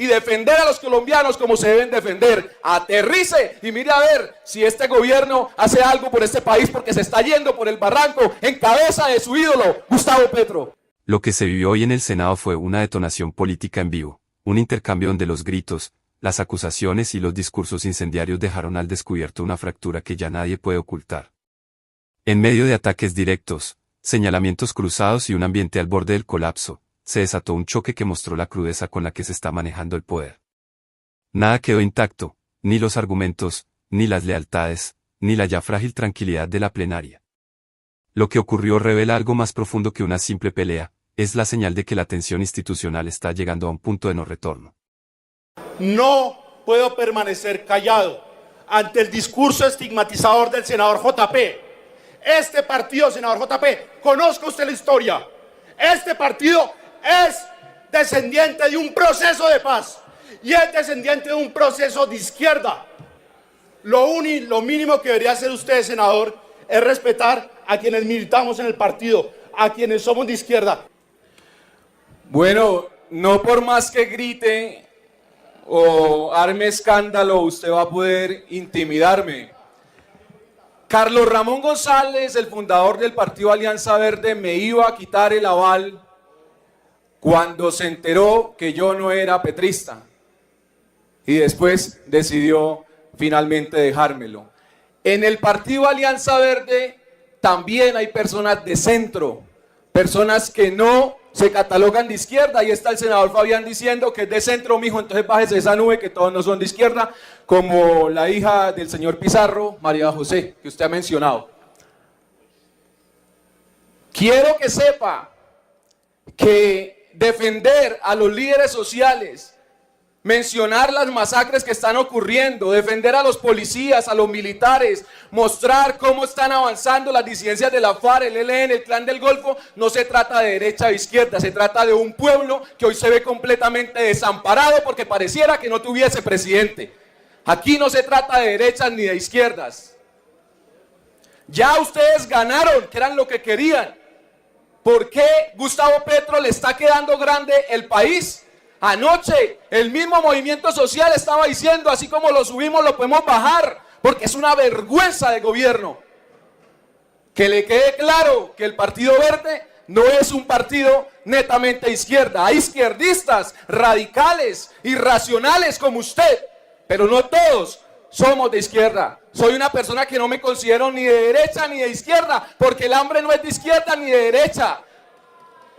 y defender a los colombianos como se deben defender. Aterrice y mire a ver si este gobierno hace algo por este país, porque se está yendo por el barranco en cabeza de su ídolo, Gustavo Petro. Lo que se vivió hoy en el Senado fue una detonación política en vivo, un intercambio donde los gritos, las acusaciones y los discursos incendiarios dejaron al descubierto una fractura que ya nadie puede ocultar. En medio de ataques directos, señalamientos cruzados y un ambiente al borde del colapso, se desató un choque que mostró la crudeza con la que se está manejando el poder. Nada quedó intacto, ni los argumentos, ni las lealtades, ni la ya frágil tranquilidad de la plenaria. Lo que ocurrió revela algo más profundo que una simple pelea, es la señal de que la tensión institucional está llegando a un punto de no retorno. No puedo permanecer callado ante el discurso estigmatizador del senador JP. Este partido, senador JP, conozca usted la historia. Este partido es descendiente de un proceso de paz y es descendiente de un proceso de izquierda. Lo mínimo que debería hacer usted, senador, es respetar a quienes militamos en el partido, a quienes somos de izquierda. Bueno, no por más que grite o arme escándalo, usted va a poder intimidarme. Carlos Ramón González, el fundador del partido Alianza Verde, me iba a quitar el aval cuando se enteró que yo no era petrista. Y después decidió finalmente dejármelo. En el partido Alianza Verde también hay personas de centro, personas que no se catalogan de izquierda, y está el senador Fabián diciendo que es de centro, mijo, entonces bájese esa nube que todos no son de izquierda, como la hija del señor Pizarro, María José, que usted ha mencionado. Quiero que sepa que defender a los líderes sociales, mencionar las masacres que están ocurriendo, defender a los policías, a los militares, mostrar cómo están avanzando las disidencias de la FARC, el ELN, el Clan del Golfo, no se trata de derecha o izquierda, se trata de un pueblo que hoy se ve completamente desamparado porque pareciera que no tuviese presidente. Aquí no se trata de derechas ni de izquierdas. Ya ustedes ganaron, que eran lo que querían. ¿Por qué Gustavo Petro le está quedando grande el país? Anoche el mismo movimiento social estaba diciendo, así como lo subimos lo podemos bajar, porque es una vergüenza de gobierno. Que le quede claro que el Partido Verde no es un partido netamente de izquierda. Hay izquierdistas radicales, irracionales como usted, pero no todos somos de izquierda. Soy una persona que no me considero ni de derecha ni de izquierda, porque el hambre no es de izquierda ni de derecha.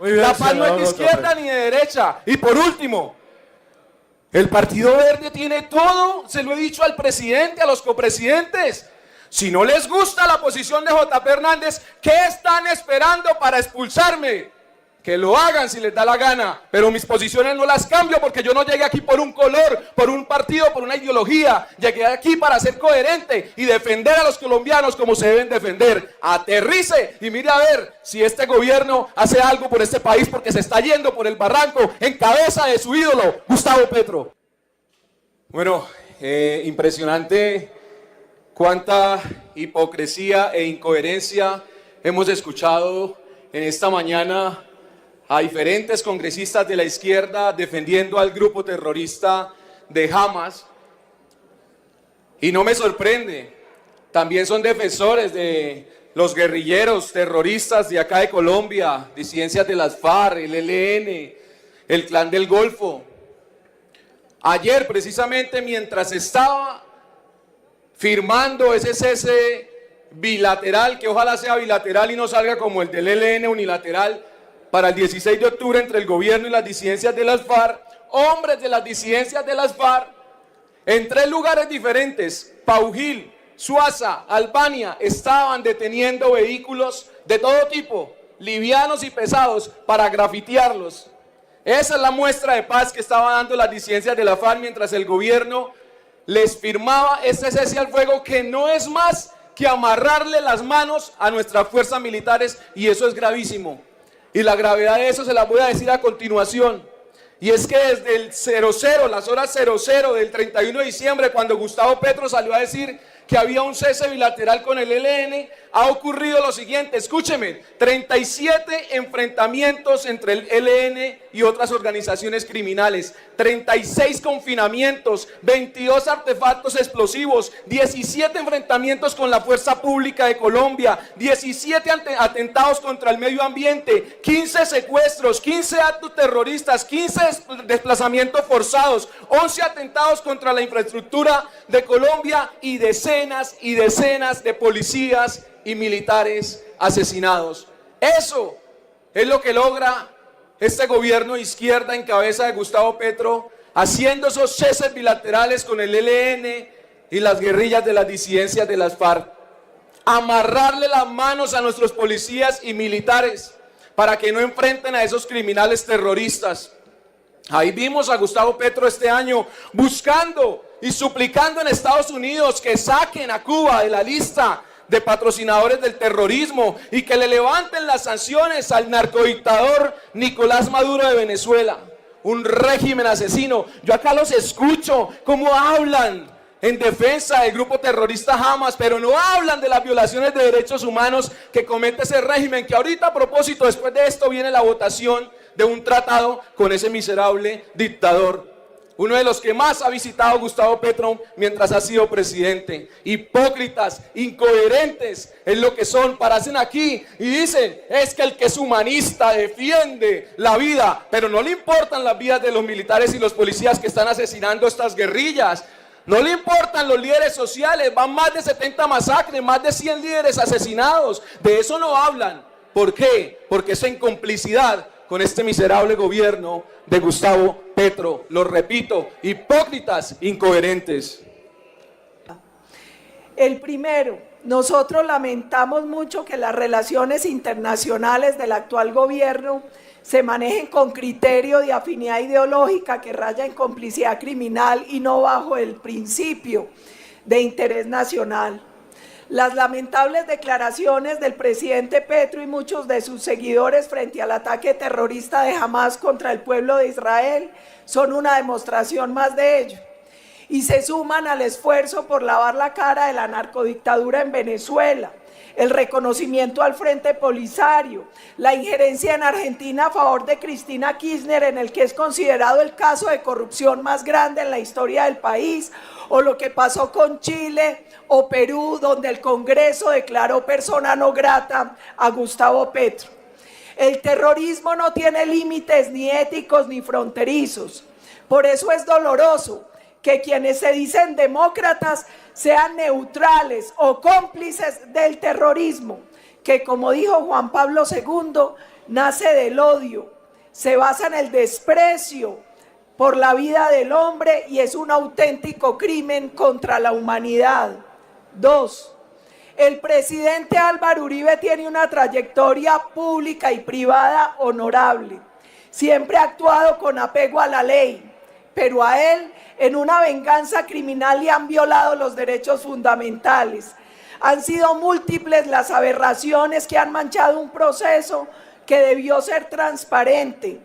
Bien, la paz no es de izquierda ni de derecha. Y por último, el Partido Verde tiene todo, se lo he dicho al presidente, a los copresidentes. Si no les gusta la posición de JP Hernández, ¿qué están esperando para expulsarme? Que lo hagan si les da la gana, pero mis posiciones no las cambio porque yo no llegué aquí por un color, por un partido, por una ideología. Llegué aquí para ser coherente y defender a los colombianos como se deben defender. Aterrice y mire a ver si este gobierno hace algo por este país, porque se está yendo por el barranco en cabeza de su ídolo, Gustavo Petro. Bueno, impresionante cuánta hipocresía e incoherencia hemos escuchado en esta mañana a diferentes congresistas de la izquierda defendiendo al grupo terrorista de Hamas. Y no me sorprende, también son defensores de los guerrilleros terroristas de acá de Colombia, disidencias de las FARC, el ELN, el Clan del Golfo. Ayer, precisamente, mientras estaba firmando ese cese bilateral, que ojalá sea bilateral y no salga como el del ELN unilateral, para el 16 de octubre entre el gobierno y las disidencias de las FARC, hombres de las disidencias de las FARC, en 3 lugares diferentes, Paujil, Suaza, Albania, estaban deteniendo vehículos de todo tipo, livianos y pesados, para grafitearlos. Esa es la muestra de paz que estaban dando las disidencias de la FARC mientras el gobierno les firmaba este cese al fuego, que no es más que amarrarle las manos a nuestras fuerzas militares, y eso es gravísimo. Y la gravedad de eso se la voy a decir a continuación. Y es que desde el 00, las horas 00 del 31 de diciembre, cuando Gustavo Petro salió a decir que había un cese bilateral con el ELN, ha ocurrido lo siguiente, escúcheme, 37 enfrentamientos entre el ELN y otras organizaciones criminales. 36 confinamientos, 22 artefactos explosivos, 17 enfrentamientos con la fuerza pública de Colombia, 17 atentados contra el medio ambiente, 15 secuestros, 15 actos terroristas, 15 desplazamientos forzados, 11 atentados contra la infraestructura de Colombia y decenas de policías y militares asesinados. Eso es lo que logra este gobierno de izquierda en cabeza de Gustavo Petro, haciendo esos ceses bilaterales con el ELN y las guerrillas de las disidencias de las FARC. Amarrarle las manos a nuestros policías y militares para que no enfrenten a esos criminales terroristas. Ahí vimos a Gustavo Petro este año buscando y suplicando en Estados Unidos que saquen a Cuba de la lista de patrocinadores del terrorismo y que le levanten las sanciones al narcodictador Nicolás Maduro de Venezuela, un régimen asesino. Yo acá los escucho cómo hablan en defensa del grupo terrorista Hamas, pero no hablan de las violaciones de derechos humanos que comete ese régimen, que ahorita, a propósito, después de esto viene la votación de un tratado con ese miserable dictador. Uno de los que más ha visitado Gustavo Petro mientras ha sido presidente. Hipócritas, incoherentes es lo que son, parecen aquí y dicen, es que el que es humanista defiende la vida, pero no le importan las vidas de los militares y los policías que están asesinando estas guerrillas. No le importan los líderes sociales, van más de 70 masacres, más de 100 líderes asesinados. De eso no hablan. ¿Por qué? Porque es en complicidad con este miserable gobierno de Gustavo Petro. Lo repito, hipócritas, incoherentes. El primero, nosotros lamentamos mucho que las relaciones internacionales del actual gobierno se manejen con criterio de afinidad ideológica que raya en complicidad criminal y no bajo el principio de interés nacional. Las lamentables declaraciones del presidente Petro y muchos de sus seguidores frente al ataque terrorista de Hamas contra el pueblo de Israel son una demostración más de ello. Y se suman al esfuerzo por lavar la cara de la narcodictadura en Venezuela, el reconocimiento al Frente Polisario, la injerencia en Argentina a favor de Cristina Kirchner en el que es considerado el caso de corrupción más grande en la historia del país, o lo que pasó con Chile o Perú, donde el Congreso declaró persona no grata a Gustavo Petro. El terrorismo no tiene límites ni éticos ni fronterizos. Por eso es doloroso que quienes se dicen demócratas sean neutrales o cómplices del terrorismo, que como dijo Juan Pablo II, nace del odio, se basa en el desprecio por la vida del hombre y es un auténtico crimen contra la humanidad. 2. El presidente Álvaro Uribe tiene una trayectoria pública y privada honorable. Siempre ha actuado con apego a la ley, pero a él, en una venganza criminal, le han violado los derechos fundamentales. Han sido múltiples las aberraciones que han manchado un proceso que debió ser transparente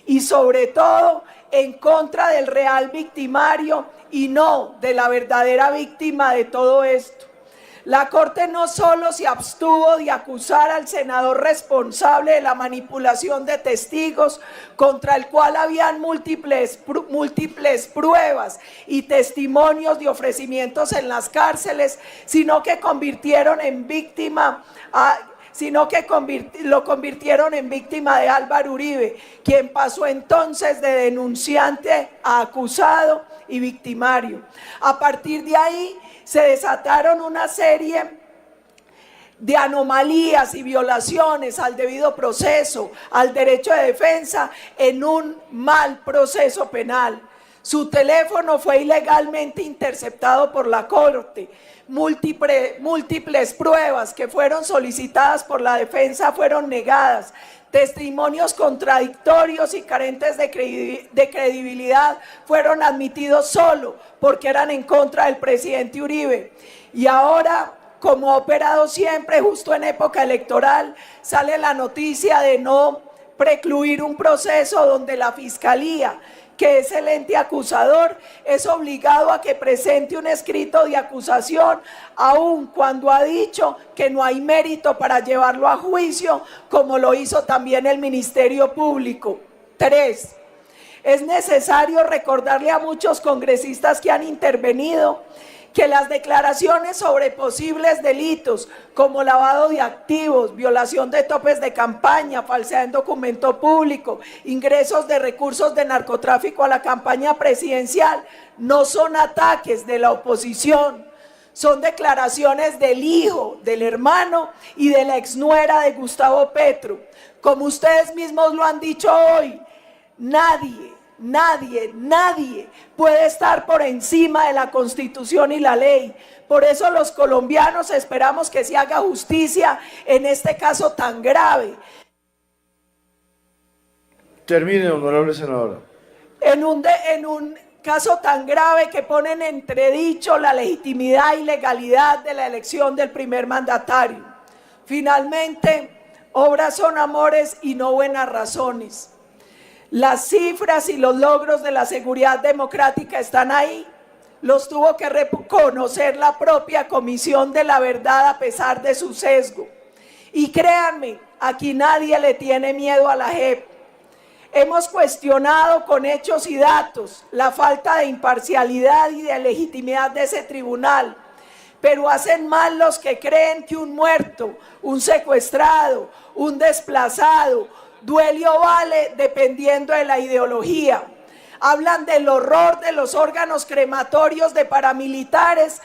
y sobre todo en contra del real victimario y no de la verdadera víctima de todo esto. La Corte no solo se abstuvo de acusar al senador responsable de la manipulación de testigos, contra el cual habían múltiples pruebas y testimonios de ofrecimientos en las cárceles, sino que convirtieron en víctima lo convirtieron en víctima de Álvaro Uribe, quien pasó entonces de denunciante a acusado y victimario. A partir de ahí se desataron una serie de anomalías y violaciones al debido proceso, al derecho de defensa, en un mal proceso penal. Su teléfono fue ilegalmente interceptado por la Corte. Múltiples pruebas que fueron solicitadas por la defensa fueron negadas. Testimonios contradictorios y carentes de credibilidad fueron admitidos solo porque eran en contra del presidente Uribe. Y ahora, como ha operado siempre justo en época electoral, sale la noticia de no precluir un proceso donde la Fiscalía, que es el ente acusador, es obligado a que presente un escrito de acusación, aun cuando ha dicho que no hay mérito para llevarlo a juicio, como lo hizo también el Ministerio Público. 3. Es necesario recordarle a muchos congresistas que han intervenido que las declaraciones sobre posibles delitos como lavado de activos, violación de topes de campaña, falsedad en documento público, ingresos de recursos de narcotráfico a la campaña presidencial, no son ataques de la oposición, son declaraciones del hijo, del hermano y de la exnuera de Gustavo Petro. Como ustedes mismos lo han dicho hoy, nadie puede estar por encima de la Constitución y la ley. Por eso los colombianos esperamos que se haga justicia en este caso tan grave. Termine, honorable senadora. En un caso tan grave que pone en entredicho la legitimidad y legalidad de la elección del primer mandatario. Finalmente, obras son amores y no buenas razones. Las cifras y los logros de la seguridad democrática están ahí. Los tuvo que reconocer la propia Comisión de la Verdad a pesar de su sesgo. Y créanme, aquí nadie le tiene miedo a la JEP. Hemos cuestionado con hechos y datos la falta de imparcialidad y de legitimidad de ese tribunal. Pero hacen mal los que creen que un muerto, un secuestrado, un desplazado, duele o vale dependiendo de la ideología. Hablan del horror de los órganos crematorios de paramilitares,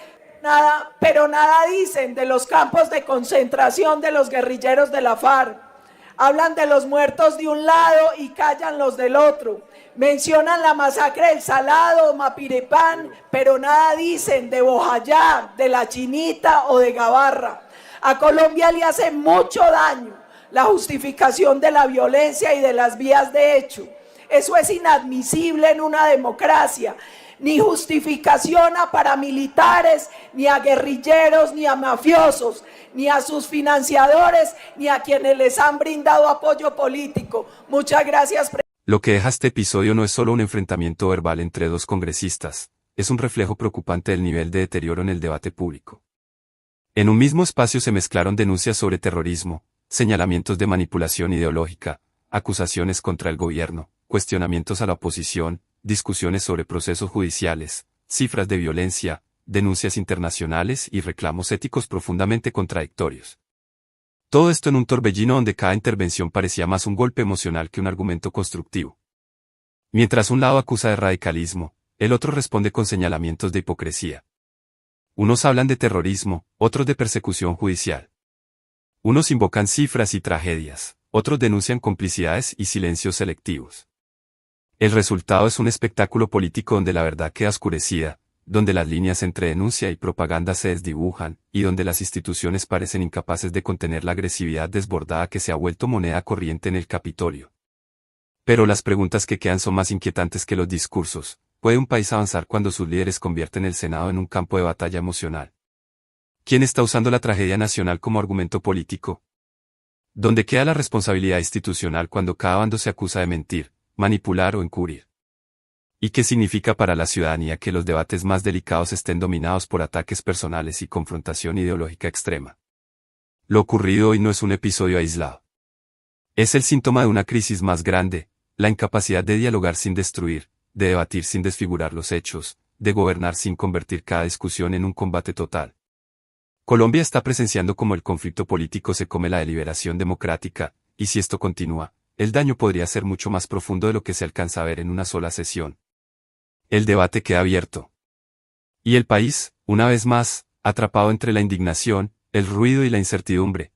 pero nada dicen de los campos de concentración de los guerrilleros de la FARC. Hablan de los muertos de un lado y callan los del otro. Mencionan la masacre del Salado, Mapiripán, pero nada dicen de Bojayá, de La Chinita o de Gabarra. A Colombia le hace mucho daño la justificación de la violencia y de las vías de hecho. Eso es inadmisible en una democracia. Ni justificación a paramilitares, ni a guerrilleros, ni a mafiosos, ni a sus financiadores, ni a quienes les han brindado apoyo político. Muchas gracias. Lo que deja este episodio no es solo un enfrentamiento verbal entre dos congresistas, es un reflejo preocupante del nivel de deterioro en el debate público. En un mismo espacio se mezclaron denuncias sobre terrorismo, señalamientos de manipulación ideológica, acusaciones contra el gobierno, cuestionamientos a la oposición, discusiones sobre procesos judiciales, cifras de violencia, denuncias internacionales y reclamos éticos profundamente contradictorios. Todo esto en un torbellino donde cada intervención parecía más un golpe emocional que un argumento constructivo. Mientras un lado acusa de radicalismo, el otro responde con señalamientos de hipocresía. Unos hablan de terrorismo, otros de persecución judicial. Unos invocan cifras y tragedias, otros denuncian complicidades y silencios selectivos. El resultado es un espectáculo político donde la verdad queda oscurecida, donde las líneas entre denuncia y propaganda se desdibujan, y donde las instituciones parecen incapaces de contener la agresividad desbordada que se ha vuelto moneda corriente en el Capitolio. Pero las preguntas que quedan son más inquietantes que los discursos. ¿Puede un país avanzar cuando sus líderes convierten el Senado en un campo de batalla emocional? ¿Quién está usando la tragedia nacional como argumento político? ¿Dónde queda la responsabilidad institucional cuando cada bando se acusa de mentir, manipular o encubrir? ¿Y qué significa para la ciudadanía que los debates más delicados estén dominados por ataques personales y confrontación ideológica extrema? Lo ocurrido hoy no es un episodio aislado. Es el síntoma de una crisis más grande, la incapacidad de dialogar sin destruir, de debatir sin desfigurar los hechos, de gobernar sin convertir cada discusión en un combate total. Colombia está presenciando cómo el conflicto político se come la deliberación democrática, y si esto continúa, el daño podría ser mucho más profundo de lo que se alcanza a ver en una sola sesión. El debate queda abierto. Y el país, una vez más, atrapado entre la indignación, el ruido y la incertidumbre,